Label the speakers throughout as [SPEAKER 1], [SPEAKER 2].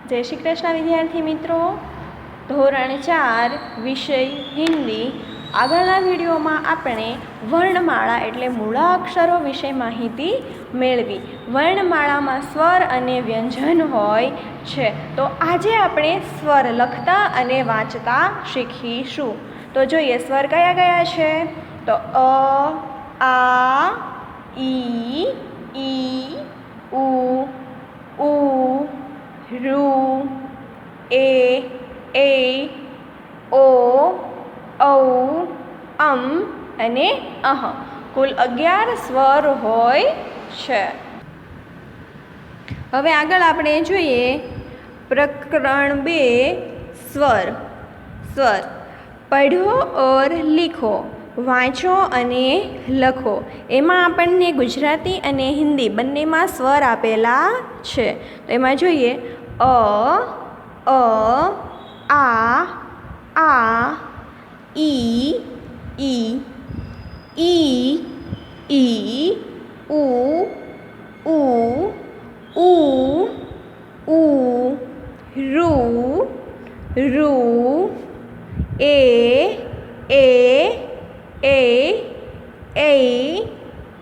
[SPEAKER 1] जय श्री कृष्ण विद्यार्थी मित्रों। ધોરણ 4 વિષય હિન્દી આગળના વિડીયોમાં આપણે વર્ણમાળા એટલે મૂળાક્ષરો વિશે માહિતી મેળવી। વર્ણમાળામાં સ્વર અને વ્યંજન હોય છે, તો આજે આપણે સ્વર લખતા અને વાંચતા શીખીશું। તો જોઈએ સ્વર કયા કયા છે, તો અ, આ, ઈ, ઉ, ઋ, એ, ઓ, ઔ, અમ અને અહ। કુલ 11 સ્વર હોય છે। હવે આગળ આપણે જોઈએ પ્રકરણ 2 સ્વર। સ્વર પઢો ઓર લીખો, વાંચો અને લખો। એમાં આપણને ગુજરાતી અને હિન્દી બંનેમાં સ્વર આપેલા છે। તો એમાં જોઈએ અ, આ, ઈ, ઉ, ઋ, એ,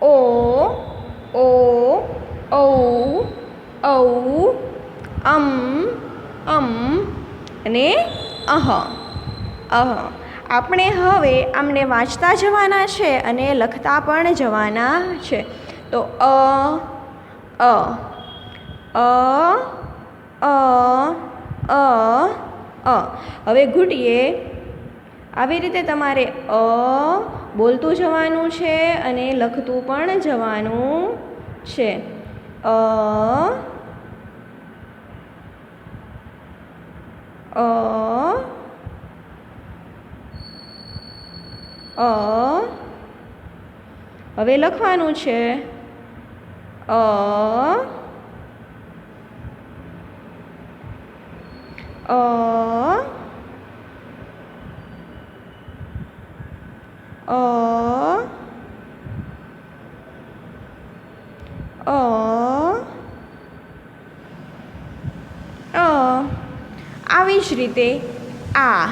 [SPEAKER 1] ઓ, ઔ, અમ અને અહ। આપણે હવે આમને વાંચતા જવાના છે અને લખતા પણ જવાના છે। તો હવે ઘૂંટીએ આવી રીતે તમારે બોલતું જવાનું છે અને લખતું પણ જવાનું છે। હવે લખવાનું છે આવી જ રીતે આ,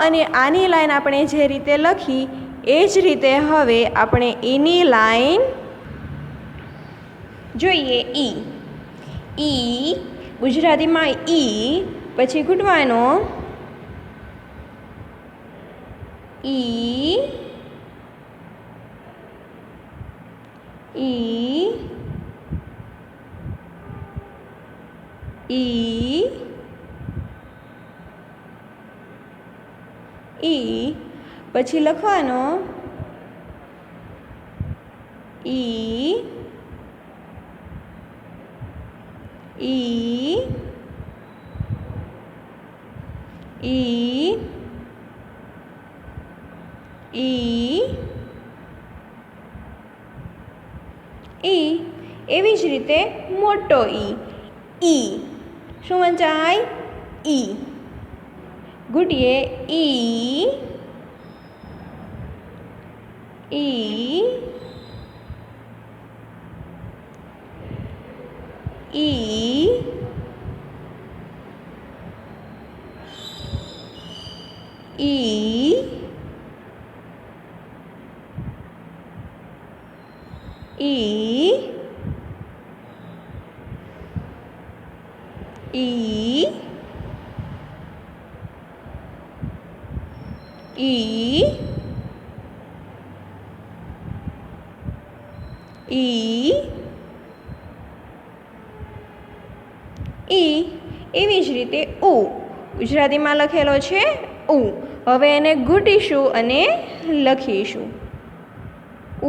[SPEAKER 1] અને આની લાઈન આપણે જે રીતે લખી એ જ રીતે હવે આપણે ઈની લાઈન જોઈએ। ઈ ગુજરાતીમાં ઈ પછી ઘૂંટવાનો ઈ, પછી લખવાનો ઈ, એવી જ રીતે મોટો ઈ શું વંચાય ઈ। ઘૂંટીએ ઈ, ઈ. એવી જ રીતે ઉ ગુજરાતીમાં લખેલો છે ઉ. હવે એને ઘૂંટીશું અને લખીશું ઉ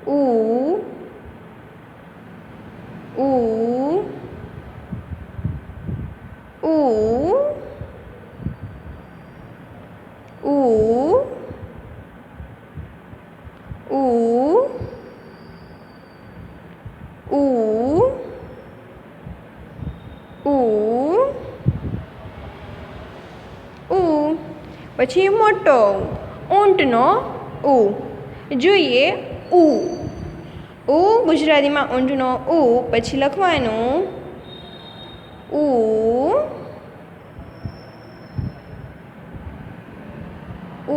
[SPEAKER 1] ઉ ઉ ઉ ઉ ઉ ઉ ઉ ઉ. પછી મોટો ઊંટનો ઉ. જોઈએ ઉ. ઉ ગુજરાતીમાં ઊંટનો ઉ. પછી લખવાનું ઉ ઉ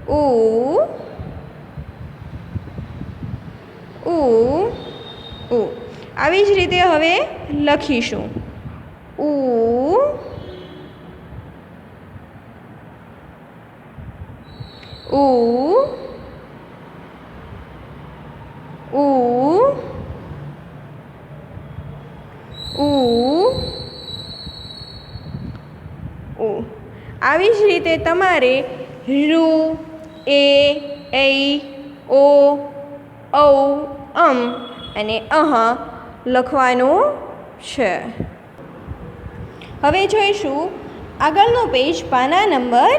[SPEAKER 1] ઉ ઉ ઉ. આવી જ રીતે હવે લખીશું ઉ ઉ ઉ ઉ ઉ. આવી જ રીતે તમારે રૂ એ ઐ ઓ ઔ અમ અને અહ લખવાનું છે. હવે જોઈશું આગળનું પેજ પાના નંબર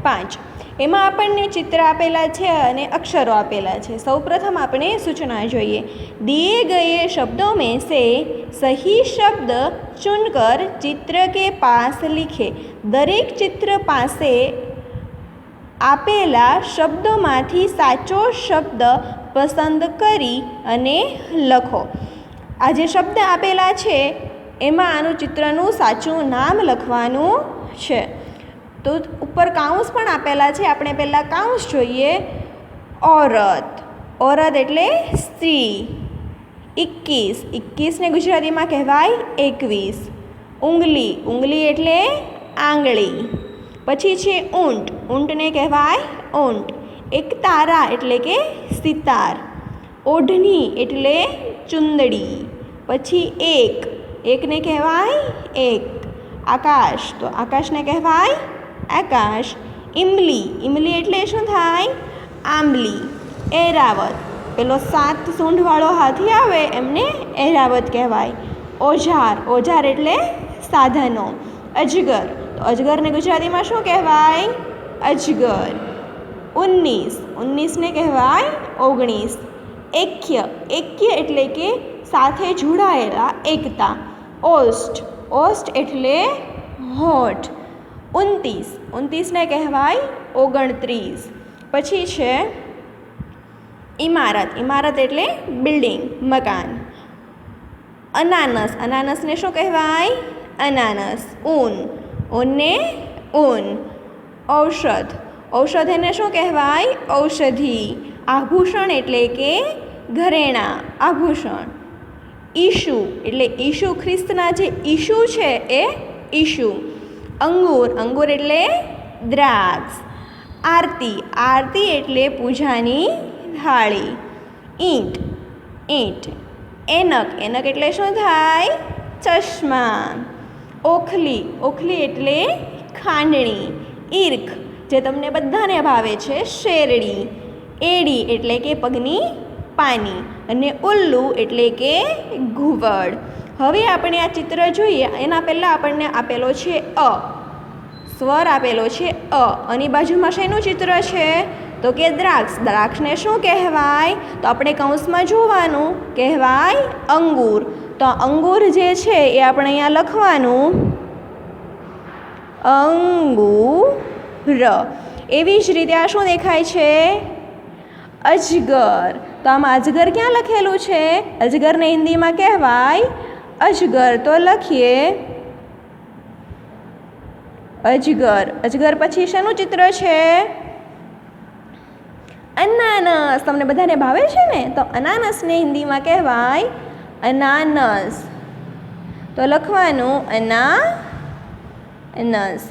[SPEAKER 1] 5. એમાં આપણને ચિત્ર આપેલા છે અને અક્ષરો આપેલા છે. સૌપ્રથમ આપણે સૂચના જોઈએ. દિए गए शब्दों में से सही शब्द चुनकर चित्र के पास लिखे. દરેક ચિત્ર પાસે આપેલા શબ્દોમાંથી સાચો શબ્દ પસંદ કરી અને લખો. આ જે શબ્દ આપેલા છે એમાં આનું ચિત્રનું સાચું નામ લખવાનું છે. તો ઉપર કાઉન્સ પણ આપેલા છે. આપણે પહેલાં કાઉન્સ જોઈએ. औरत. औरत એટલે સ્ત્રી. 21. 21 ને ગુજરાતીમાં કહેવાય 21. ઉંગલી. ઉંગલી એટલે આંગળી. પછી છે ઊંટ. ઊંટને કહેવાય ઊંટ. એક તારા એટલે કે સિતાર. ઓઢણી એટલે ચુંદડી. પછી એકને કહેવાય એક. આકાશ. તો આકાશને કહેવાય આકાશ. ઇમલી. ઇમલી એટલે શું થાય? આંબલી. એરાવત. પેલો 7 સૂંઢવાળો હાથી આવે એમને એરાવત કહેવાય. ઓજાર. ઓજાર એટલે સાધનો. અજગર. તો અજગરને ગુજરાતીમાં શું કહેવાય? અજગર. 19. 19ને કહેવાય 19. એક્ય. એક્ય એટલે કે સાથે જોડાયેલા, એકતા. ઓષ્ટ. ઓષ્ટ એટલે હોઠ. 29. 29ને કહેવાય 29. પછી છે ઇમારત. ઇમારત એટલે બિલ્ડિંગ, મકાન. અનાનસ. અનાનસને શું કહેવાય? અનાનસ. ઊન. ઊનને ઊન. ઔષધ. ઔષધ એને શું કહેવાય? ઔષધિ. આભૂષણ એટલે કે ઘરેણાં, આભૂષણ. ઈશુ એટલે ઈશુ ખ્રિસ્તના જે ઈશુ છે એ ઈશુ. અંગૂર. અંગૂર એટલે દ્રાક્ષ. આરતી. આરતી એટલે પૂજાની થાળી. ઈંટ. ઈંટ. એનક. એનક એટલે શું થાય? ચશ્મા. ઓખલી. ઓખલી એટલે ખાંડણી. ઈર્ખ જે તમને બધાને ભાવે છે, શેરડી. એડી એટલે કે પગની પાની. અને ઉલ્લુ એટલે કે ઘુવડ. હવે આપણે આ ચિત્ર જોઈએ એના પહેલાં આપણને આપેલો છે અ. સ્વર આપેલો છે અ. અને બાજુમાં શેનું ચિત્ર છે? તો કે દ્રાક્ષ. દ્રાક્ષને શું કહેવાય? તો આપણે કૌંસમાં જોવાનું, કહેવાય અંગૂર. તો અંગૂર જે છે એ આપણે અહીંયા લખવાનું અંગૂર. એવી જ રીતે આ શું દેખાય છે? અજગર. તો આમાં અજગર ક્યાં લખેલું છે? અજગરને હિન્દીમાં કહેવાય અજગર. તો લખીએ અજગર. અજગર પછી શેનું ચિત્ર છે? અનાનસ. તમને બધાને ભાવે છે ને? તો અનાનસને હિન્દીમાં કહેવાય અનાનસ. તો લખવાનું અનાનસ.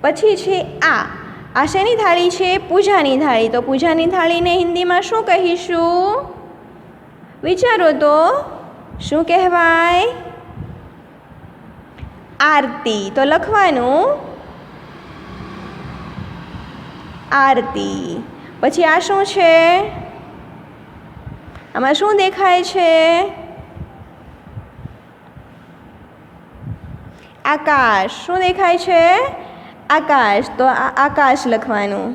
[SPEAKER 1] પછી છે આ. આ શેની થાળી છે? પૂજાની થાળી. તો પૂજાની થાળીને હિન્દીમાં શું કહીશું? વિચારો તો શું કહેવાય? આરતી. તો લખવાનું આરતી. પછી આ શું છે? આમાં શું દેખાય છે? આકાશ. શું દેખાય છે? આકાશ. તો આ આકાશ લખવાનું.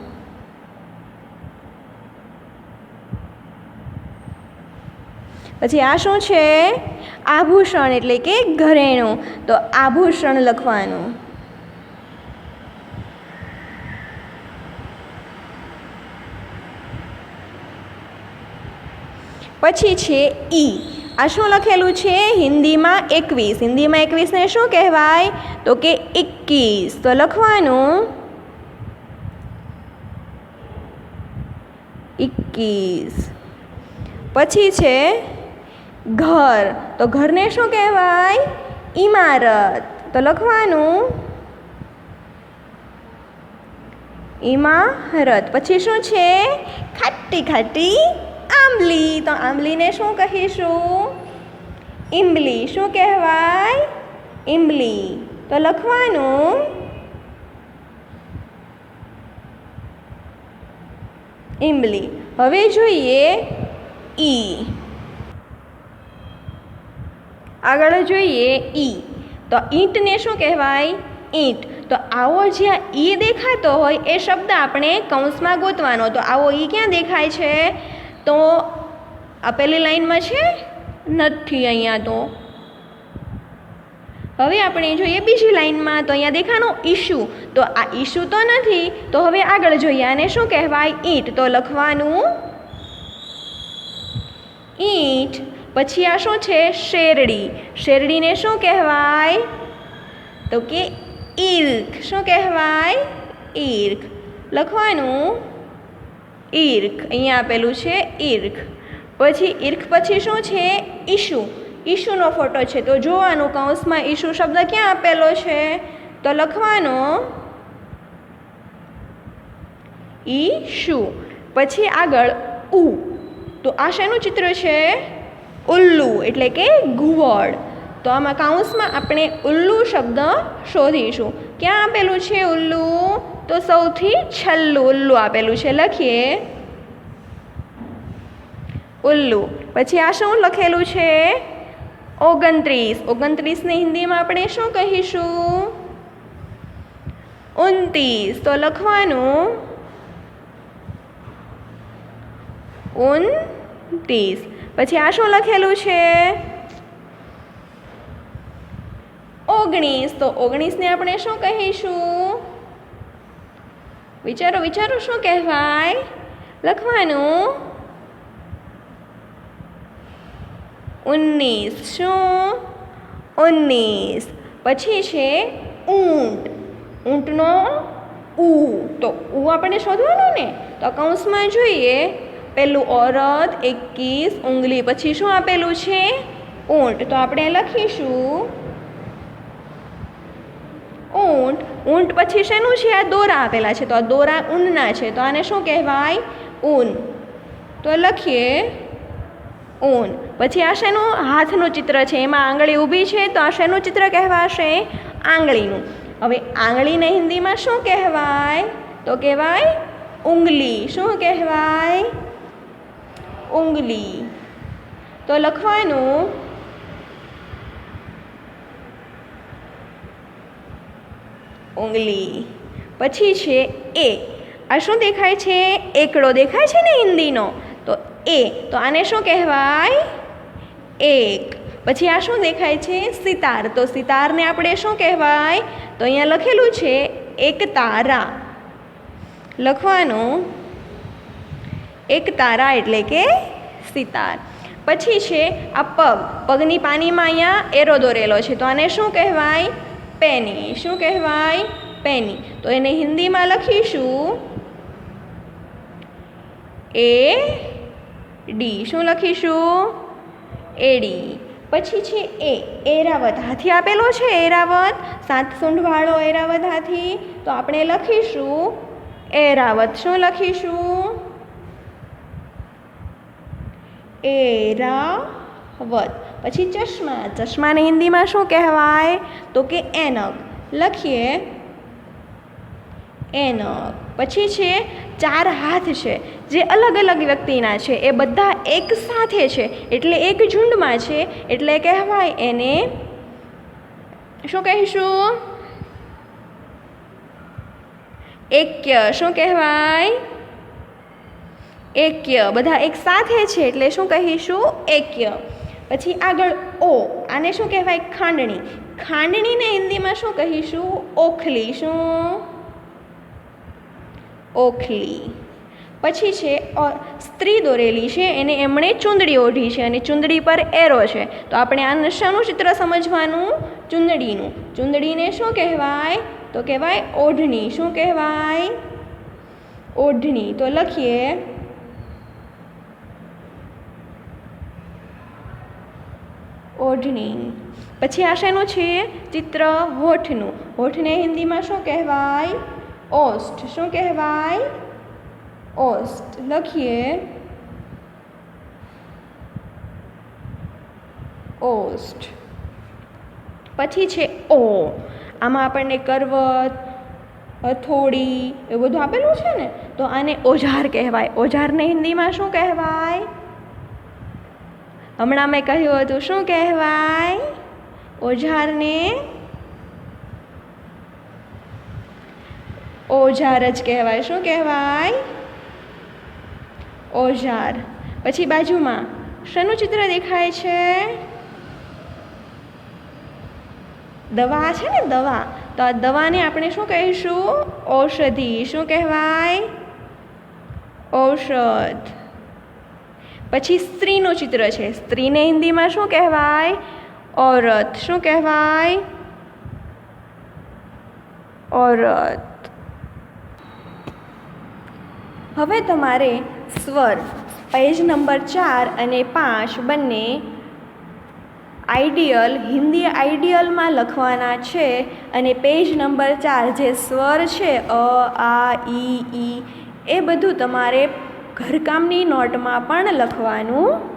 [SPEAKER 1] પછી આ શું છે? આભૂષણ એટલે કે ઘરેણું. તો આભૂષણ લખવાનું. પછી છે ઈ. આ શું લખેલું છે? હિન્દીમાં 21. હિન્દીમાં 21 ને શું કહેવાય? તો કે 21. તો લખવાનું 21. પછી છે ઘર. તો ઘરને શું કહેવાય? ઇમારત. તો લખવાનું ઇમારત. પછી શું છે? ખાટી ખાટી આંબલી. તો આંબલીને શું કહીશું? ઇમલી. શું કહેવાય? ઇમલી. તો લખવાનું ઇમલી. હવે જોઈએ ઈ. આગળ જોઈએ ઈ. તો ઈંટને શું કહેવાય? ઈંટ. તો આવો જ્યાં ઈ દેખાતો હોય એ શબ્દ આપણે કૌંસમાં ગોતવાનો. તો આવો ઈ ક્યાં દેખાય છે? તો આપેલી લાઈનમાં છે નથી અહીંયા. તો હવે આપણે જોઈએ બીજી લાઈનમાં. તો અહીંયા દેખાનો ઈશુ. તો આ ઈશુ તો નથી. તો હવે આગળ જોઈએ આને શું કહેવાય? ઈંટ. તો લખવાનું ઈંટ. પછી આ શું છે? શેરડી. શેરડીને શું કહેવાય? તો કે ઈર્ક. શું કહેવાય? ઈર્ક. લખવાનું ઈર્ક. અહીંયા આપેલું છે ઈર્ક. પછી ઈર્ક પછી શું છે? ઈશુ. ઈશુનો ફોટો છે. તો જોવાનું કૌંસમાં ઈશુ શબ્દ ક્યાં આપેલો છે? તો લખવાનો ઈશુ. પછી આગળ ઉ. તો આ શેનું ચિત્ર છે? ઉલ્લુ એટલે કે ઘુવડ. તો આમાં કૌંસમાં આપણે ઉલ્લુ શબ્દ શોધીશું. ક્યાં આપેલું છે ઉલ્લુ? તો સૌથી છેલ્લું ઉલ્લુ આપેલું છે. લખીએ ઉલ્લુ. પછી આ શું લખેલું છે? 29. 29 ને હિન્દીમાં આપણે શું કહીશું? 29. તો લખવાનું 29. પછી આ શું લખેલું છે? 19. તો 19 ને આપણે શું કહીશું? વિચારો વિચારો શું કહેવાય? લખવાનું 19. શું? 19. પછી છે ઊંટ. ઊંટનો ઉ. તો ઉ આપણે શોધવાનું ને. તો કૌંસમાં જોઈએ પેલું ઓરત 21 ઉંગલી. પછી શું આપેલું છે? ઊંટ. તો આપણે લખીશું ઊંટ. ઊંટ પછી શેનું છે? આ દોરા આપેલા છે. તો આ દોરા ઊનના છે. તો આને શું કહેવાય? ઊન. તો લખીએ ઊન. પછી આ શેનું? હાથનું ચિત્ર છે. એમાં આંગળી ઊભી છે. તો આ શેનું ચિત્ર કહેવાશે? આંગળીનું. હવે આંગળીને હિન્દીમાં શું કહેવાય? તો કહેવાય ઉંગલી. શું કહેવાય? ઉંગલી. તો લખવાનું ઉંગલી. પછી છે એ. આ શું દેખાય છે? એકડો દેખાય છે ને હિન્દીનો. તો એ. તો આને શું કહેવાય? એક. પછી આ શું દેખાય છે? સિતાર. તો સિતારને આપણે શું કહેવાય? તો અહીંયા લખેલું છે એક તારા. લખવાનું એક તારા એટલે કે સિતાર. પછી છે આ પગ. પગની પાનીમાં અહીંયા એરો દોરેલો છે. તો આને શું કહેવાય? પેની. શું કહેવાય? પેની. તો એને હિન્દીમાં લખીશું એ ડી. શું લખીશું? એડી. પછી છે એ. એરાવત. હાથી આપેલો છે એરાવત. 7 સૂંઢવાળો એરાવત હાથી. તો આપણે લખીશું એરાવત. શું લખીશું? એરાવત. પછી ચશ્મા. ચશ્માને હિન્દીમાં શું કહેવાય? તો કે એનક. લખીએ એનક. પછી છે ચાર હાથ છે જે અલગ અલગ વ્યક્તિના છે, એ બધા એક સાથે છે એટલે એક ઝુંડમાં છે એટલે કહેવાય એને શું કહીશું? એક્ય. શું કહેવાય? એક્ય. બધા એક સાથે છે એટલે શું કહીશું? એક્ય. પછી આગળ ઓ. આને શું કહેવાય? ખાંડણી. ખાંડણીને હિન્દીમાં શું કહીશું? ઓખલી. શું? ઓખલી. પછી છે સ્ત્રી દોરેલી છે, એને એમણે ચૂંદડી ઓઢી છે અને ચૂંદડી પર એરો છે, તો આપણે આ નશાનું ચિત્ર સમજવાનું? ચૂંદડીનું. ચૂંદડીને શું કહેવાય? તો કહેવાય ઓઢણી. શું કહેવાય? ઓઢણી. તો લખીએ ઓઢણી. પછી આ શેનું છે ચિત્ર? હોઠનું. હોઠને હિન્દીમાં શું કહેવાય? ઓષ્ઠ. શું કહેવાય? ઓષ્ઠ. લખીએ ઓષ્ઠ. પછી છે ઓ. આમાં આપણને કરવત, હથોડી એવું બધું આપેલું છે ને, તો આને ઓજાર કહેવાય. ઓજારને હિન્દીમાં શું કહેવાય? હમણાં મેં કહ્યું હતું, શું કહેવાય? ઓજારને ઓજાર જ કહેવાય. શું કહેવાય? ઓજાર. પછી બાજુમાં શેનું ચિત્ર દેખાય છે? દવા છે ને, દવા. તો આ દવાને આપણે શું કહીશું? ઔષધિ. શું કહેવાય? ઔષધ. પછી સ્ત્રીનું ચિત્ર છે. સ્ત્રીને હિન્દીમાં શું કહેવાય? ઔરત. શું કહેવાય? ઔરત. હવે તમારે સ્વર પેજ નંબર 4 અને 5 બંને આઈડિયલ હિન્દી આઈડિયલમાં લખવાના છે અને પેજ નંબર 4 જે સ્વર છે અ, આ, ઈ, એ બધું તમારે ઘરકામની નોટમાં પણ લખવાનું